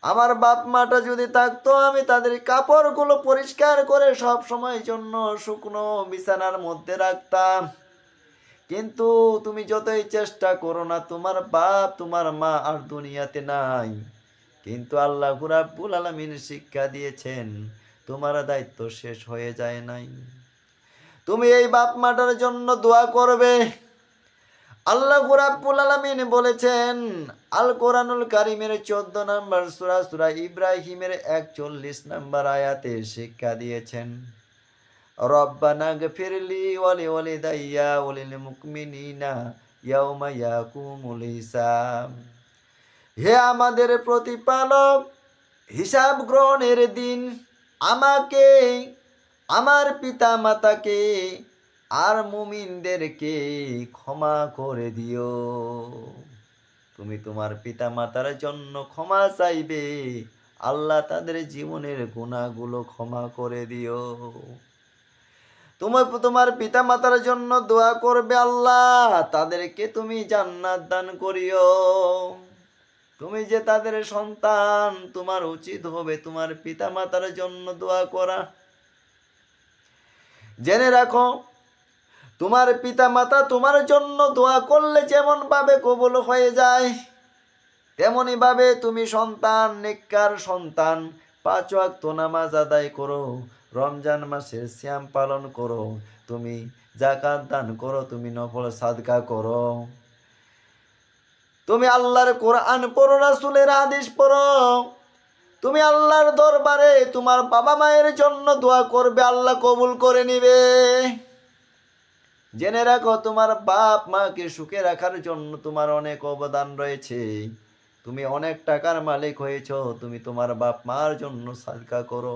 আমার বাপ মাটা যদি থাকতো আমি তাদের কাপড়গুলো পরিষ্কার করে সব সময়ের জন্য শুকনো বিছানার মধ্যে রাখতাম। কিন্তু তুমি যতই চেষ্টা করো না, তোমার বাপ তোমার মা আর দুনিয়াতে নাই। কিন্তু আল্লাহ রাব্বুল আলামিন শিক্ষা দিয়েছেন, তোমার দায়িত্ব শেষ হয়ে যায় নাই। তুমি এই বাপ মাটার জন্য দোয়া করবে। আল্লাহ রাব্বুল আলামিন বলেছেন আল কোরআনুল কারীমের 14 নম্বর সূরা সূরা ইব্রাহিমের 41 নম্বর আয়াতে শিক্ষা দিয়েছেন, রব্বানা গফিরলি ওয়ালি ওয়ালিদাইয়া ওয়ালিল মুমিনিনা ইয়াউমা ইয়াকুমুল হিসাব। হে আমাদের প্রতিপালক, হিসাব গ্রহণের দিন আমাকে, আমার পিতা মাতাকে আর মুমিনদেরকে ক্ষমা করে দিও। তুমি তোমার পিতা মাতার জন্য ক্ষমা চাইবে, আল্লাহ তাদের জীবনের গুনাহগুলো ক্ষমা করে দিও। তুমি তোমার পিতা মাতার জন্য দোয়া করবে, আল্লাহ তাদেরকে তুমি জান্নাত দান করিও। তুমি যে তাদের সন্তান, তোমার উচিত হবে তোমার পিতা মাতার জন্য দোয়া করা। জেনে রাখো, তোমার পিতা মাতা তোমার জন্য দোয়া করলে যেমন ভাবে কবুল হয়ে যায়, তেমনি ভাবে তুমি সন্তান, নেককার সন্তান, 5 ওয়াক্ত নামাজ আদায় করো, রমজান মাসের সিয়াম পালন করো, তুমি যাকাত দান করো, তুমি নফল সাদকা করো, তুমি আল্লাহর কোরআন পড়ো, রাসূলের হাদিস পড়ো, তুমি আল্লাহর দরবারে তোমার বাবা মায়ের জন্য দোয়া করবে, আল্লাহ কবুল করে নিবে। জেনে রাখো, তোমার বাপ মাকে সুখে রাখার জন্য তোমার অনেক অবদান রয়েছে। তুমি অনেক টাকার মালিক হয়েছো, তুমি তোমার বাপ মার জন্য সাদকা করো।